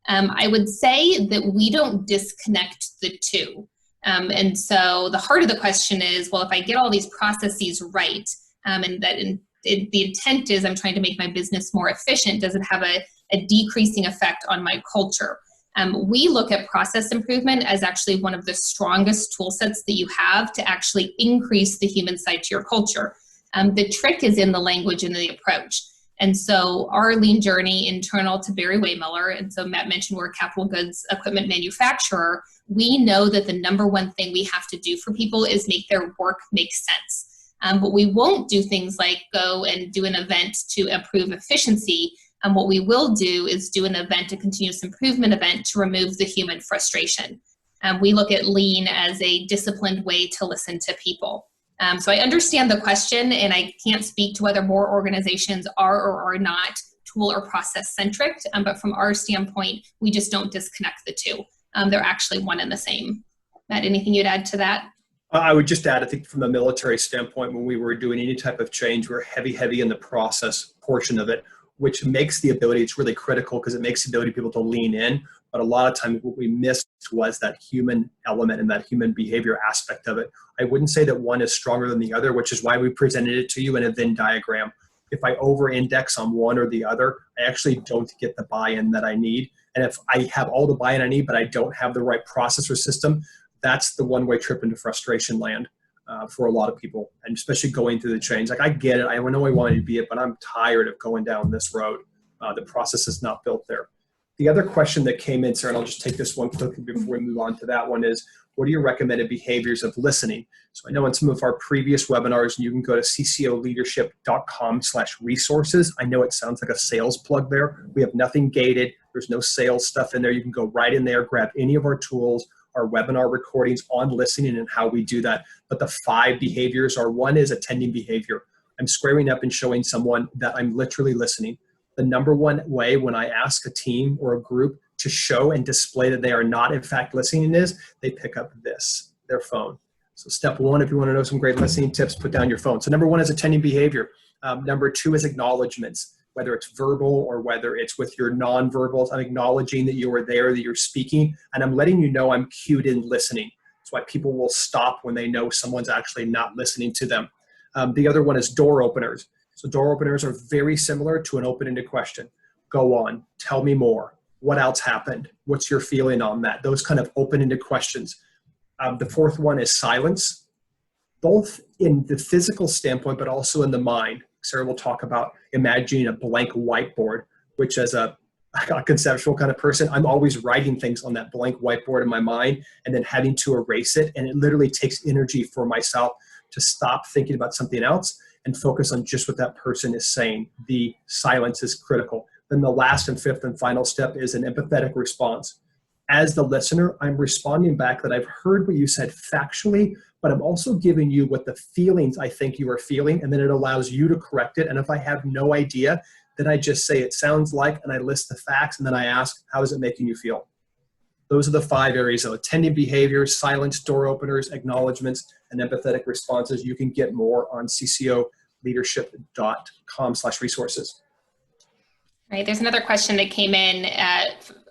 I would say that we don't disconnect the two. And so the heart of the question is, well, if I get all these processes right, the intent is I'm trying to make my business more efficient, does it have a decreasing effect on my culture? We look at process improvement as actually one of the strongest tool sets that you have to actually increase the human side to your culture. The trick is in the language and the approach. And so our lean journey internal to Barry Waymiller, and so Matt mentioned we're a capital goods equipment manufacturer, we know that the number one thing we have to do for people is make their work make sense. But we won't do things like go and do an event to improve efficiency. And what we will do is do an event, a continuous improvement event, to remove the human frustration. We look at lean as a disciplined way to listen to people. So I understand the question, and I can't speak to whether more organizations are or are not tool or process centric, but from our standpoint, we just don't disconnect the two. They're actually one and the same. Matt, anything you'd add to that? I would just add, I think from a military standpoint, when we were doing any type of change, we're heavy in the process portion of it, which makes the ability, it's really critical because it makes the ability of people to lean in. But a lot of times what we missed was that human element and that human behavior aspect of it. I wouldn't say that one is stronger than the other, which is why we presented it to you in a Venn diagram. If I over-index on one or the other, I actually don't get the buy-in that I need. And if I have all the buy-in I need, but I don't have the right process or system, that's the one-way trip into frustration land for a lot of people, and especially going through the change. Like, I get it. I know I wanted to be it, but I'm tired of going down this road. The process is not built there. The other question that came in, sir, and I'll just take this one quickly before we move on to that one, is what are your recommended behaviors of listening? So I know in some of our previous webinars, you can go to ccoleadership.com/resources. I know it sounds like a sales plug there. We have nothing gated. There's no sales stuff in there. You can go right in there, grab any of our tools, our webinar recordings on listening and how we do that. But the 5 behaviors are: one is attending behavior. I'm squaring up and showing someone that I'm literally listening. The number one way when I ask a team or a group to show and display that they are not in fact listening is they pick up their phone. So step 1, if you want to know some great listening tips, put down your phone. So number 1 is attending behavior. Number 2 is acknowledgments, whether it's verbal or whether it's with your nonverbals. I'm acknowledging that you are there, that you're speaking, and I'm letting you know I'm cued in listening. That's why people will stop when they know someone's actually not listening to them. The other one is door openers. So door openers are very similar to an open-ended question. Go on, tell me more. What else happened? What's your feeling on that? Those kind of open-ended questions. The 4th one is silence, both in the physical standpoint, but also in the mind. Sarah will talk about imagining a blank whiteboard, which as a conceptual kind of person, I'm always writing things on that blank whiteboard in my mind and then having to erase it. And it literally takes energy for myself to stop thinking about something else and focus on just what that person is saying. The silence is critical. Then the last and 5th and final step is an empathetic response. As the listener, I'm responding back that I've heard what you said factually, but I'm also giving you what the feelings I think you are feeling, and then it allows you to correct it. And if I have no idea, then I just say it sounds like, and I list the facts, and then I ask, how is it making you feel? Those are the 5 areas of attending behaviors, silence, door openers, acknowledgments, and empathetic responses. You can get more on ccoleadership.com/resources. Right. There's another question that came in.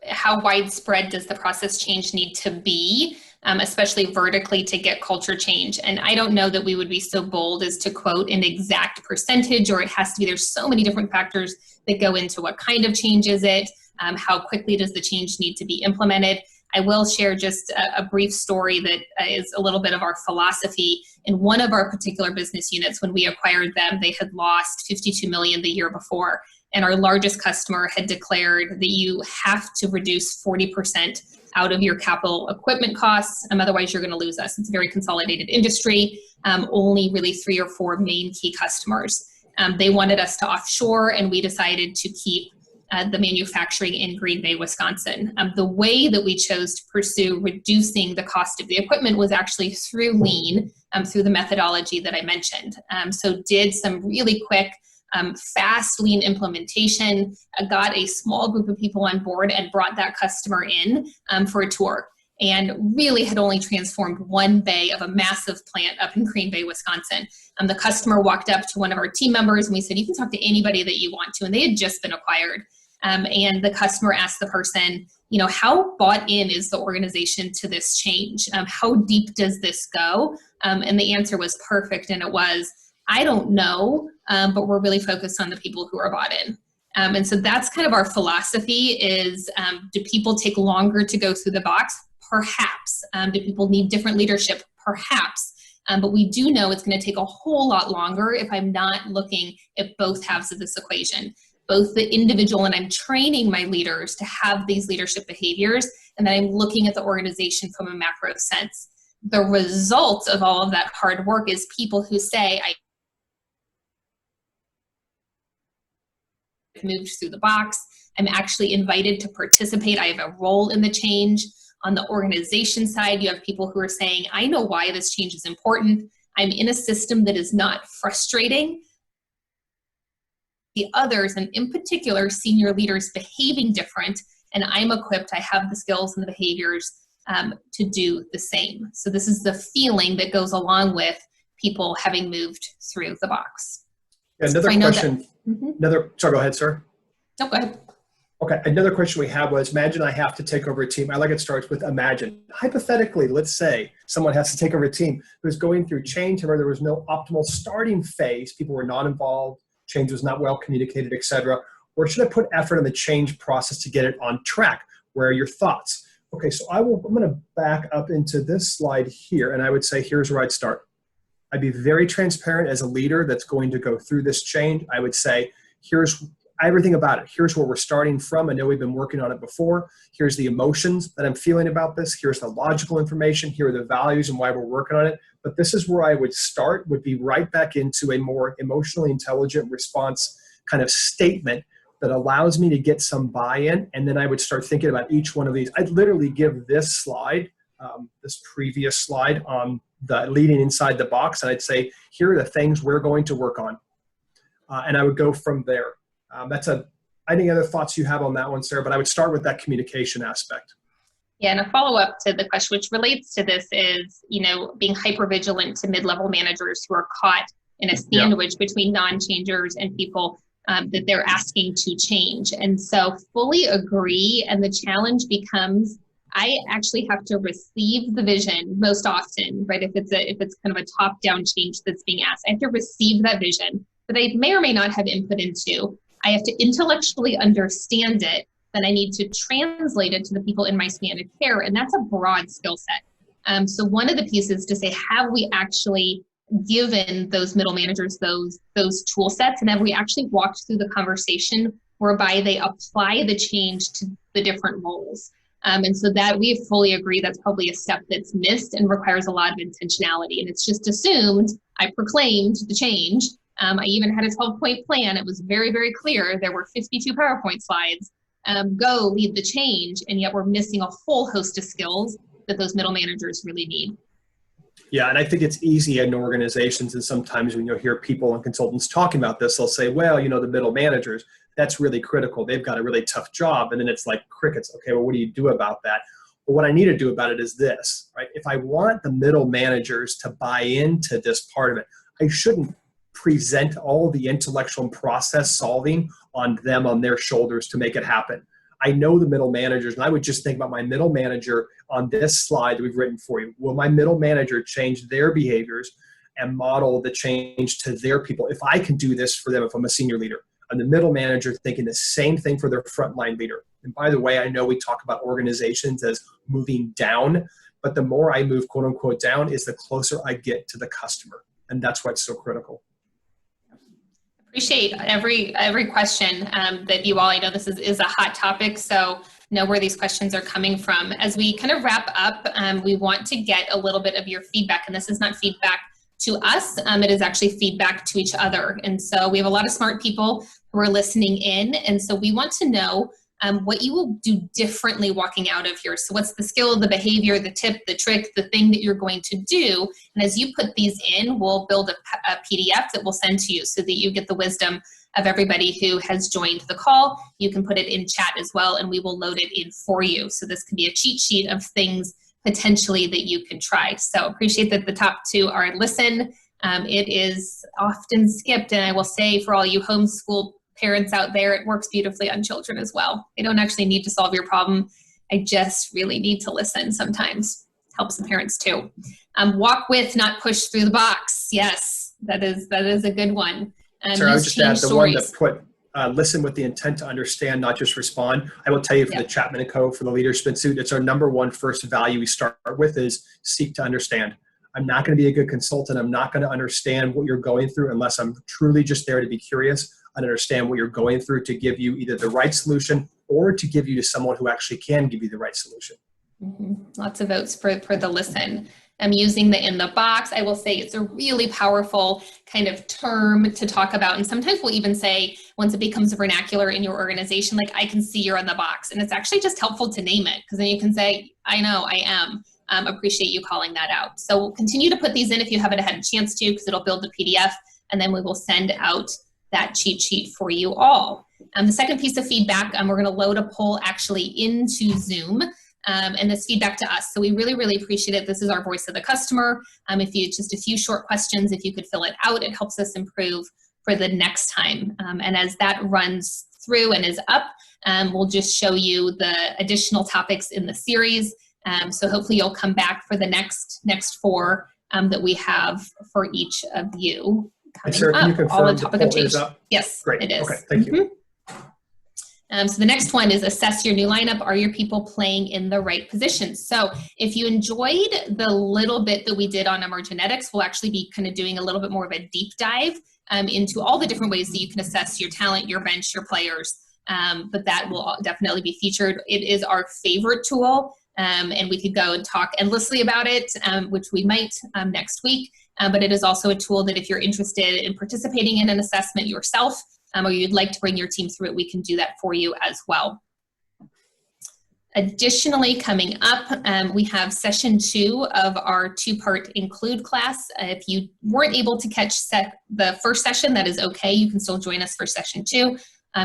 How widespread does the process change need to be, especially vertically, to get culture change? And I don't know that we would be so bold as to quote an exact percentage, or it has to be, there's so many different factors that go into what kind of change is it, how quickly does the change need to be implemented. I will share just a brief story that is a little bit of our philosophy. In one of our particular business units, when we acquired them, they had lost $52 million the year before. And our largest customer had declared that you have to reduce 40% out of your capital equipment costs, otherwise you're going to lose us. It's a very consolidated industry, only really 3 or 4 main key customers. They wanted us to offshore, and we decided to keep the manufacturing in Green Bay, Wisconsin. The way that we chose to pursue reducing the cost of the equipment was actually through lean, through the methodology that I mentioned. So did some really quick, fast lean implementation, got a small group of people on board and brought that customer in for a tour, and really had only transformed 1 bay of a massive plant up in Green Bay, Wisconsin. The customer walked up to one of our team members and we said, you can talk to anybody that you want to, and they had just been acquired. And the customer asked the person, how bought in is the organization to this change? How deep does this go? And the answer was perfect, and it was, I don't know, but we're really focused on the people who are bought in. And so that's kind of our philosophy is, do people take longer to go through the box? Perhaps. Do people need different leadership? Perhaps. But we do know it's going to take a whole lot longer if I'm not looking at both halves of this equation, both the individual, and I'm training my leaders to have these leadership behaviors, and then I'm looking at the organization from a macro sense. The result of all of that hard work is people who say, I moved through the box. I'm actually invited to participate. I have a role in the change. On the organization side, you have people who are saying, I know why this change is important. I'm in a system that is not frustrating the others, and in particular, senior leaders behaving different, and I'm equipped, I have the skills and the behaviors to do the same. So this is the feeling that goes along with people having moved through the box. Another question, sorry, go ahead, sir. No, go ahead. Okay, another question we had was, imagine I have to take over a team. I like it starts with imagine. Hypothetically, let's say someone has to take over a team who's going through change, where there was no optimal starting phase, people were not involved, change was not well communicated, etc. Or should I put effort in the change process to get it on track? Where are your thoughts? Okay, so I'm going to back up into this slide here, and I would say here's where I'd start. I'd be very transparent as a leader that's going to go through this change. I would say, here's everything about it. Here's where we're starting from. I know we've been working on it before. Here's the emotions that I'm feeling about this. Here's the logical information. Here are the values and why we're working on it. But this is where I would start, would be right back into a more emotionally intelligent response kind of statement that allows me to get some buy-in. And then I would start thinking about each one of these. I'd literally give this slide, this previous slide on the leading inside the box. And I'd say, here are the things we're going to work on. And I would go from there. Any other thoughts you have on that one, Sarah? But I would start with that communication aspect. Yeah, and a follow-up to the question, which relates to this, is, being hyper-vigilant to mid-level managers who are caught in a sandwich between non-changers and people that they're asking to change. And so fully agree, and the challenge becomes, I actually have to receive the vision most often, right? If it's kind of a top-down change that's being asked, I have to receive that vision that I may or may not have input into. I have to intellectually understand it, then I need to translate it to the people in my span of care, and that's a broad skill set. So one of the pieces to say, have we actually given those middle managers those tool sets, and have we actually walked through the conversation whereby they apply the change to the different roles? And so that we fully agree that's probably a step that's missed and requires a lot of intentionality. And it's just assumed, I proclaimed the change. I even had a 12-point plan. It was very, very clear. There were 52 PowerPoint slides. Go lead the change. And yet we're missing a whole host of skills that those middle managers really need. Yeah, and I think it's easy in organizations, and sometimes when you'll hear people and consultants talking about this, they'll say, well, the middle managers, that's really critical. They've got a really tough job. And then it's like crickets. Okay, well, what do you do about that? Well, what I need to do about it is this, right? If I want the middle managers to buy into this part of it, I shouldn't present all the intellectual and process solving on them, on their shoulders to make it happen. I know the middle managers, and I would just think about my middle manager on this slide that we've written for you. Will my middle manager change their behaviors and model the change to their people? If I can do this for them, if I'm a senior leader, and the middle manager thinking the same thing for their frontline leader. And by the way, I know we talk about organizations as moving down, but the more I move, quote unquote, down is the closer I get to the customer. And that's why it's so critical. Appreciate every question that you all, I know this is a hot topic, so know where these questions are coming from. As we kind of wrap up, we want to get a little bit of your feedback, and this is not feedback to us, it is actually feedback to each other. And so we have a lot of smart people who are listening in, and so we want to know what you will do differently walking out of here. So what's the skill, the behavior, the tip, the trick, the thing that you're going to do? And as you put these in, we'll build a PDF that we'll send to you so that you get the wisdom of everybody who has joined the call. You can put it in chat as well, and we will load it in for you. So this can be a cheat sheet of things potentially that you can try. So appreciate that the top two are listen. It is often skipped, and I will say for all you homeschool parents out there, it works beautifully on children as well. They don't actually need to solve your problem. I just really need to listen sometimes. Helps the parents too. Walk with, not push through the box. Yes, that is a good one. Sorry, I would just add the one that put listen with the intent to understand, not just respond. I will tell you for the CHAPMAN&co, for the Leadership Institute, it's our number one first value we start with is seek to understand. I'm not going to be a good consultant. I'm not going to understand what you're going through unless I'm truly just there to be curious and understand what you're going through to give you either the right solution or to give you to someone who actually can give you the right solution. Mm-hmm. Lots of votes for the listen. I'm using the in the box. I will say it's a really powerful kind of term to talk about. And sometimes we'll even say, once it becomes vernacular in your organization, like, I can see you're in the box. And it's actually just helpful to name it, because then you can say, I know, I am. appreciate you calling that out. So we'll continue to put these in if you haven't had a chance to, because it'll build the PDF, and then we will send out that cheat sheet for you all. The second piece of feedback, we're going to load a poll actually into Zoom, and this feedback to us. So we really, really appreciate it. This is our voice of the customer. If you just a few short questions, if you could fill it out, it helps us improve for the next time. And as that runs through and is up, we'll just show you the additional topics in the series. So hopefully you'll come back for the next 4 that we have for each of you. And Sarah, can you confirm the poll is up? Yes, great. It is. Okay, thank you. So the next one is assess your new lineup. Are your people playing in the right positions? So if you enjoyed the little bit that we did on emergenetics, we'll actually be kind of doing a little bit more of a deep dive into all the different ways that you can assess your talent, your bench, your players. But that will definitely be featured. It is our favorite tool, and we could go and talk endlessly about it, which we might next week. But it is also a tool that if you're interested in participating in an assessment yourself, or you'd like to bring your team through it, we can do that for you as well. Additionally, coming up, we have session 2 of our 2-part include class. If you weren't able to catch the first session, that is okay. You can still join us for session 2.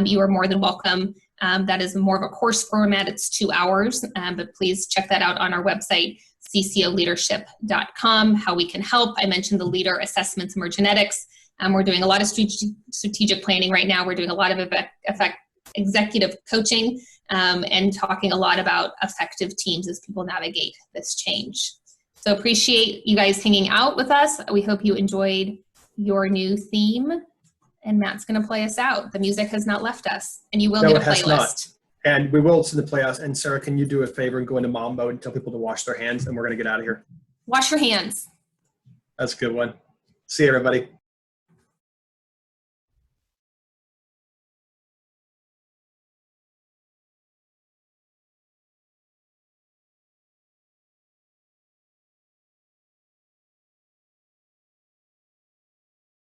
You are more than welcome. That is more of a course format. It's 2 hours, but please check that out on our website, ccoleadership.com, how we can help. I mentioned the leader assessments, emergenetics. We're doing a lot of strategic planning right now. We're doing a lot of executive coaching and talking a lot about effective teams as people navigate this change. So appreciate you guys hanging out with us. We hope you enjoyed your new theme. And Matt's going to play us out. The music has not left us. And you will need a playlist. Not. And we will send the playlist. And Sarah, can you do a favor and go into mom mode and tell people to wash their hands? And we're going to get out of here. Wash your hands. That's a good one. See you, everybody.